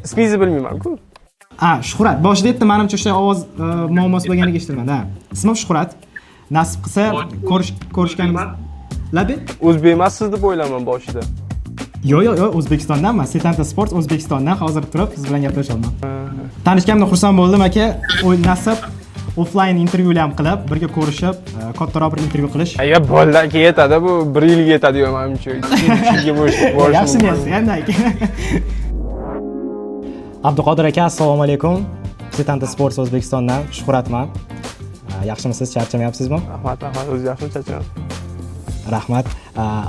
Ismingizni bilmayman-ku. Shuhrat. Boshida aytdim, menimcha o'sha ovoz muammosi bo'lganiga eshitdim-da. Ismim Shuhrat. Nasib qilsa ko'rishganimiz. Labi? O'zbek emassiz deb o'ylaman boshida. Yo'q, O'zbekistondanman. Setanta Sport O'zbekistondan hozir turib siz bilan gaplashaman. Tanishganimdan xursand bo'ldim aka. Nasib offline intervyular ham qilib, birga ko'rishib, kattaroq bir intervyu qilish. Agar bolalarga yetadi, bu 1 yilga yetadi menimcha. 2 yilga borish. Yaxshimi endi aka. Abduqodir aka, assalomu alaykum. Setanta Sport O'zbekistondan Shuhratman. Yaxshimisiz? Charchamayapsizmi? Rahmat, o'zi yaxshi charchaman. Rahmat.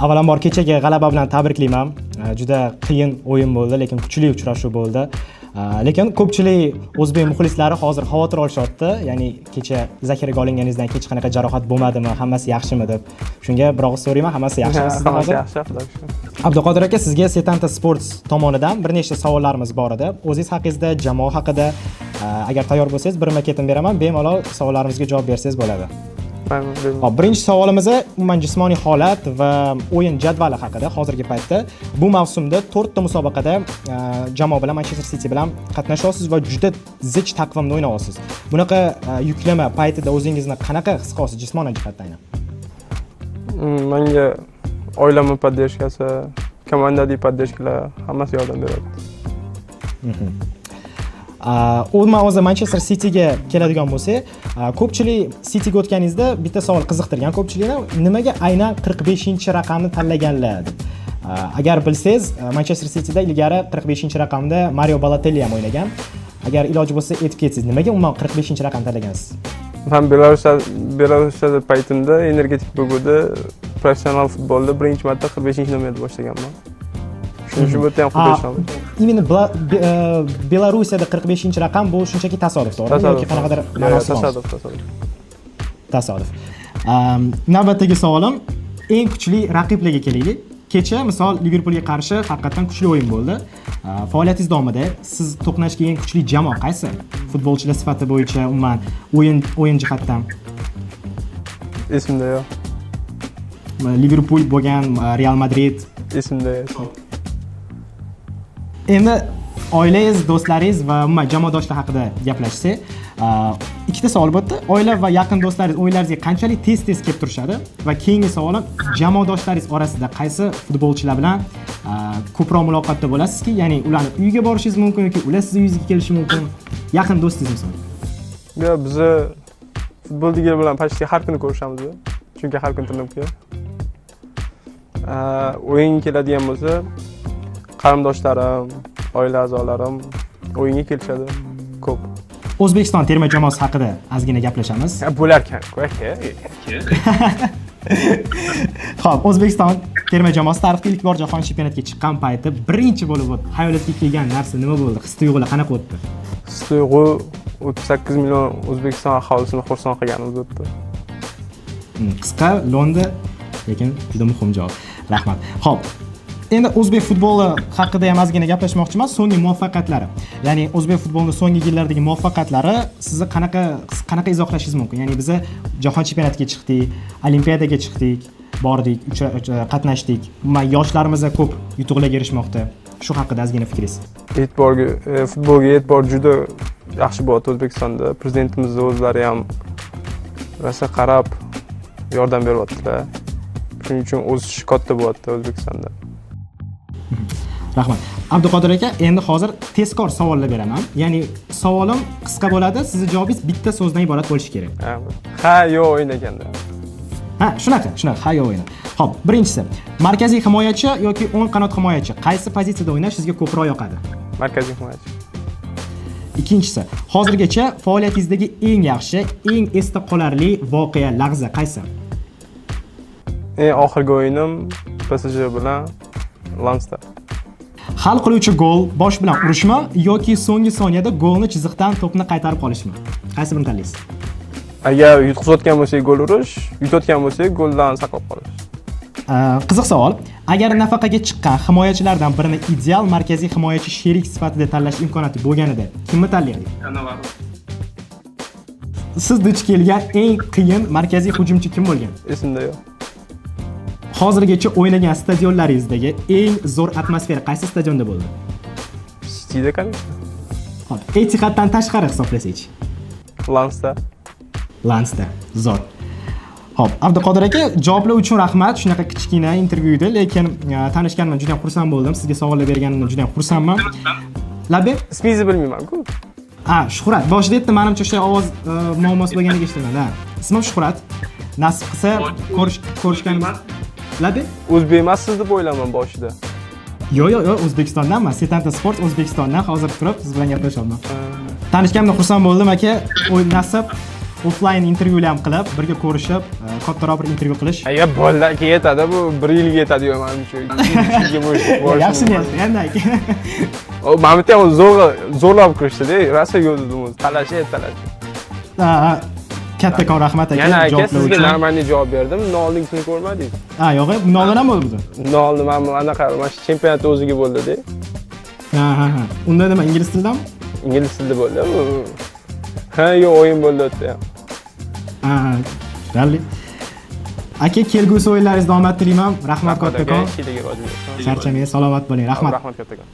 Avvalambor kechagi g'alaba bilan tabriklayman. Juda qiyin o'yin bo'ldi, lekin kuchli uchrashuv bo'ldi. Lekin ko'pchilik o'zbek muxlislari hozir xavotir olishyapti. Ya'ni kecha zaxiraga olinganingizdan hech qanaqa jarohat bo'lmadimi, hammasi yaxshimi deb. Shunga bir og'iz so'rayman, hammasi yaxshimi sizda hozir? Yaxshi. Abduqodir aka, sizga Setanta Sports tomonidan bir nechta savollarimiz bor edi. O'zingiz haqingizda, jamoa haqida agar tayyor bo'lsangiz birma-ketin beraman, bemalol savollarimizga javob bersangiz bo'ladi. Hop, birinchi savolimiz umuman jismoniy holat va o'yin jadvali haqida. Hozirgi paytda bu mavsumda 4 ta musobaqada jamoa bilan Manchester City bilan qatnashyapsiz va juda zich taqvimda o'ynayapsiz. Bunaqa yuklama paytida o'zingizni qanaqa his qilasiz jismoniy jihatdan? Menga oilamning podдержкасы, komandalik podдержкалар hammasi yordam beradi. Umuman o'zi Manchester Cityga keladigan bo'lsak, ko'pchilik Cityga o'tganingizda bitta savol qiziqtirgan ko'pchilikni, nimaga aynan 45-raqamni tanlaganlar deb. Agar bilsangiz, Manchester Cityda ilgari 45-raqamda Mario Balotelli ham o'ynagan. Agar iloji bo'lsa aytib ketsangiz, nimaga umuman 45-raqam tanlagansiz? Men Belarusda paytimda energetik bo'lganda professional futbolda birinchi marta 45-nomerda boshlaganman. Shuning uchun ham xudo ishonadi. Именно Belarusda 45-raqam bu shunchaki tasodif, to'g'rimi? Yoki qanaqadir ma'nosi bormi? Tasodif. Navbatdagi savolim, eng kuchli raqiblarga kelaylik. Kecha misol Liverpoolga qarshi haqiqatan kuchli o'yin bo'ldi. Faoliyatingiz davomida siz to'qnashgan eng kuchli jamoa qaysi? Futbolchilar sifati bo'yicha, umuman o'yin jihatdan. Esimda yo'q. Liverpool bo'lgan, Real Madrid. Esimda yo'q. Endi oilangiz, do'stlaringiz va umuman jamoadoshlar haqida gaplashsak, ikkita savol bo'pti. Oila va yaqin do'stlaringiz o'yinlaringizga qanchalik tez kelib turishadi? Va keyingi savolim, jamoadoshlaringiz orasida qaysi futbolchilar bilan ko'proq muloqotda bo'lasizki, ya'ni ularni uyiga borishingiz mumkin yoki ular sizning uyingizga kelishi mumkin? Yaqin do'stingiz misol. Yo'q, biz futbolchilar bilan почти har kuni ko'rishamiz. Chunki har kun turnirga. O'yin keladigan bo'lsa, qarindoshlarim, oila a'zolarim o'yinga kelishadi ko'p. O'zbekiston terma jamoasi haqida ozgina gaplashamiz. Bo'lar ekan-ku aka. Xo'p, O'zbekiston terma jamoasi tarixda ilk bor jahon chempionatiga chiqqan payti birinchi bo'lib o'tdi. Hayolingizga kelgan narsa nima bo'ldi? His-tuyg'ular qanaqa o'tdi? His-tuyg'u 38 million O'zbekiston aholisini xursand qilganimiz o'tdi. Qisqa, lo'nda, lekin juda muhim javob. Rahmat. Xo'p, endi o'zbek futboli haqida ham ozgina gaplashmoqchiman. So'nggi muvaffaqiyatlari. Ya'ni o'zbek futbolining so'nggi yillardagi muvaffaqiyatlari sizni qanaqa izohlashingiz mumkin? Ya'ni biz jahon chempionatiga chiqdik, olimpiadaga chiqdik, bordik, qatnashdik. Umuman yoshlarimizda ko'p yutuqlarga erishmoqda. Shu haqida ozgina fikringiz. Futbolga e'tibor juda yaxshi bo'lyapti O'zbekistonda. Prezidentimizning o'zlari ham rosa qarab yordam beryaptilar. Shuning uchun o'sish katta bo'lyapti O'zbekistonda. Rahmat. Abduqodir aka, endi hozir tezkor savollar beraman. Ya'ni savolim qisqa bo'ladi, sizning javobingiz bitta so'zdan iborat bo'lishi kerak. Ha, yo'q o'ynaganda. Ha, shunaqa, ha, yo'q o'yna. Xo'p, birinchisi, markaziy himoyachi yoki o'ng qanot himoyachi qaysi pozitsiyada o'ynash sizga ko'proq yoqadi? Markaziy himoyachi. Ikkinchisi, hozirgacha faoliyatingizdagi eng yaxshi, eng esda qolarli voqea, lahza qaysi? Eng oxirgi o'yinim PSG bilan Lensda. Hal qiluvchi gol bosh bilan urishmi yoki so'nggi soniyada golni chiziqdan to'pni qaytarib qolishmi? Qaysi birini tanlaysiz? Agar yutqizayotgan bo'lsak gol urish, yutayotgan bo'lsak goldan saqlab qolish. Qiziq savol. Agar nafaqaga chiqqan himoyachilardan birini ideal markaziy himoyachi sherik sifatida tanlash imkoniyati bo'lganida, kimni tanlaysiz? Cannavaro. Siz duch kelgan eng qiyin markaziy hujumchi kim bo'lgan? Esimda yo'q. Hozirgacha o'ynagan stadionlaringizdagi eng zo'r atmosfera qaysi stadionda bo'ldi? Ichida конечно. Hop, Etihaddan tashqari hisoblasak. Lansda. Lansda. Zo'r. Hop, Abduqodir aka, javoblar uchun rahmat. Shunaqa kichkina intervyu edi, lekin tanishganimdan juda ham xursand bo'ldim. Sizga savollar berganimdan juda ham xursandman. Labib? Ismingizni bilmayman-ku. Shuhrat. Boshida aytdim, menimcha o'sha ovoz muammosi bo'lganiga eshitaman. Ismim Shuhrat. Nasib qilsa ko'rishganimiz. Labib? O'zbek emassiz deb o'ylaman boshida. Yo'q, O'zbekistondanman. Setanta Sport O'zbekistondan hozir turib siz bilan gaplashyapman. Tanishganimdan xursand bo'ldim aka. Nasib offline intervyular ham qilib, birga ko'rishib, kattaroq bir intervyu qilish. Ya bolalarga yetadi bu, 1 yilga yetadi menimcha. Yaxshi niyat, endi aka. O Mamit ham zo'rlab kirishdi-da, rosa yo'q dedim o'zi. Talashib. Kattakon rahmat aka. Yana aka sizga normalniy javob berdim. Nolningisini ko'rmadingiz? Yo'q, noldan ham bo'ldi bu. Nolni mana anaqa chempionat o'ziga bo'ldi-da. Ha. Unda nima ingliz tilidanmi? Ingliz tilida bo'ldi. Yo'q, o'yin bo'ldi o'tda ham. Ralli. Aka, kelgusi o'yinlaringizni omad tilayman. Rahmat kattakon. Charchamang, Salomat bo'ling. Rahmat. Rahmat kattakon.